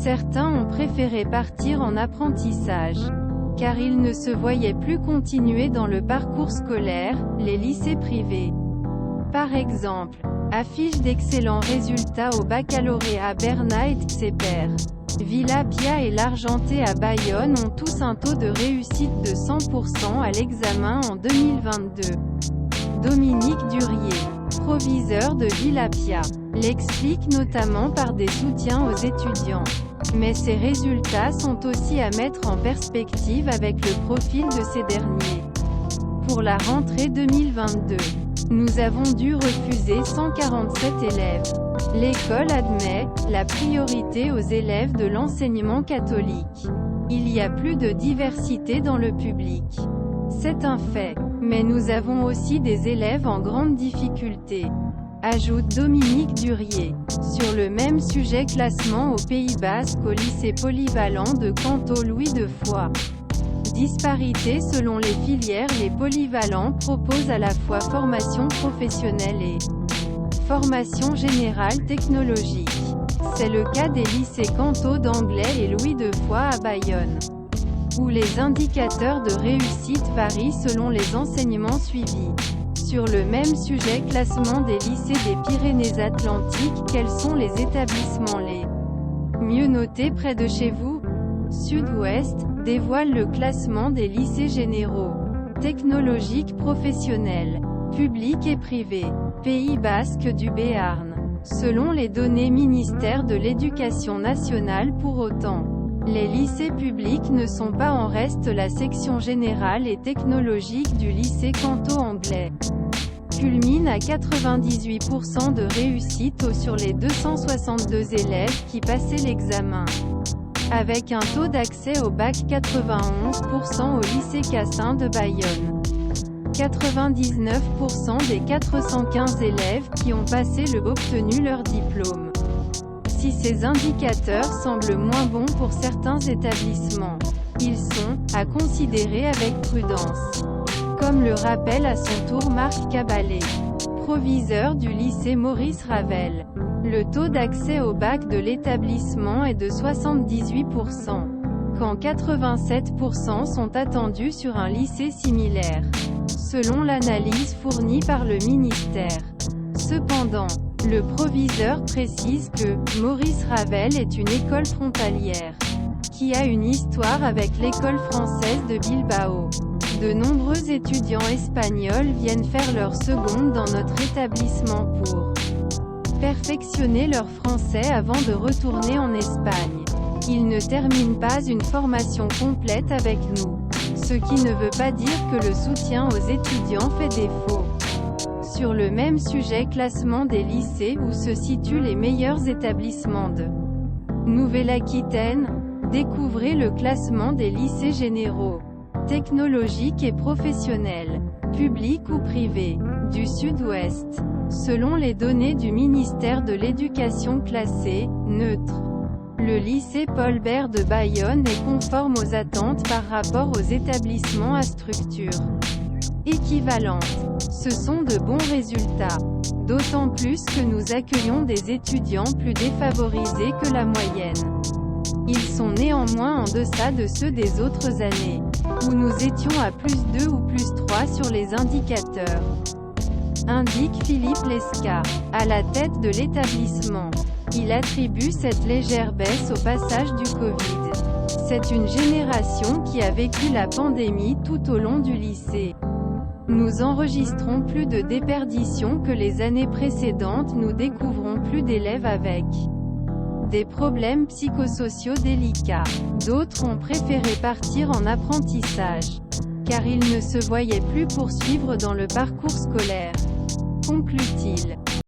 Certains ont préféré partir en apprentissage, car ils ne se voyaient plus continuer dans le parcours scolaire, les lycées privés. Par exemple, affiche d'excellents résultats au baccalauréat Berna et ses pairs. Villa Pia et l'Argenté à Bayonne ont tous un taux de réussite de 100% à l'examen en 2022. Dominique Durier, proviseur de Villa Pia, l'explique notamment par des soutiens aux étudiants. Mais ces résultats sont aussi à mettre en perspective avec le profil de ces derniers. Pour la rentrée 2022, nous avons dû refuser 147 élèves. L'école admet la priorité aux élèves de l'enseignement catholique. Il y a plus de diversité dans le public. C'est un fait. Mais nous avons aussi des élèves en grande difficulté, ajoute Dominique Durier. Sur le même sujet, classement au Pays Basque au lycée polyvalent de Canto Louis de Foix. Disparité selon les filières. Les polyvalents proposent à la fois formation professionnelle et formation générale technologique. C'est le cas des lycées Canto d'Anglais et Louis de Foix à Bayonne, où les indicateurs de réussite varient selon les enseignements suivis. Sur le même sujet, classement des lycées des Pyrénées-Atlantiques, quels sont les établissements les mieux notés près de chez vous? Sud-Ouest dévoile le classement des lycées généraux, technologiques professionnels, publics et privés, Pays Basque du Béarn. Selon les données ministère de l'Éducation nationale. Pour autant, les lycées publics ne sont pas en reste. La section générale et technologique du lycée Canto anglais culmine à 98% de réussite sur les 262 élèves qui passaient l'examen, avec un taux d'accès au bac 91% au lycée Cassin de Bayonne. 99% des 415 élèves qui ont passé le obtenu leur diplôme. Si ces indicateurs semblent moins bons pour certains établissements, ils sont à considérer avec prudence. Comme le rappelle à son tour Marc Caballet, proviseur du lycée Maurice Ravel. Le taux d'accès au bac de l'établissement est de 78%, quand 87% sont attendus sur un lycée similaire, selon l'analyse fournie par le ministère. Cependant, le proviseur précise que Maurice Ravel est une école frontalière, qui a une histoire avec l'école française de Bilbao. De nombreux étudiants espagnols viennent faire leur seconde dans notre établissement pour perfectionner leur français avant de retourner en Espagne. Ils ne terminent pas une formation complète avec nous, ce qui ne veut pas dire que le soutien aux étudiants fait défaut. Sur le même sujet, classement des lycées où se situent les meilleurs établissements de Nouvelle-Aquitaine, découvrez le classement des lycées généraux, technologiques et professionnels, publics ou privés, du Sud-Ouest, selon les données du ministère de l'Éducation classé neutre. Le lycée Paul Bert de Bayonne est conforme aux attentes par rapport aux établissements à structure équivalente. Ce sont de bons résultats, d'autant plus que nous accueillons des étudiants plus défavorisés que la moyenne. Ils sont néanmoins en deçà de ceux des autres années, où nous étions à +2 ou +3 sur les indicateurs, indique Philippe Lescar, à la tête de l'établissement. Il attribue cette légère baisse au passage du Covid. C'est une génération qui a vécu la pandémie tout au long du lycée. Nous enregistrons plus de déperditions que les années précédentes. Nous découvrons plus d'élèves avec des problèmes psychosociaux délicats. D'autres ont préféré partir en apprentissage, car ils ne se voyaient plus poursuivre dans le parcours scolaire, conclut-il.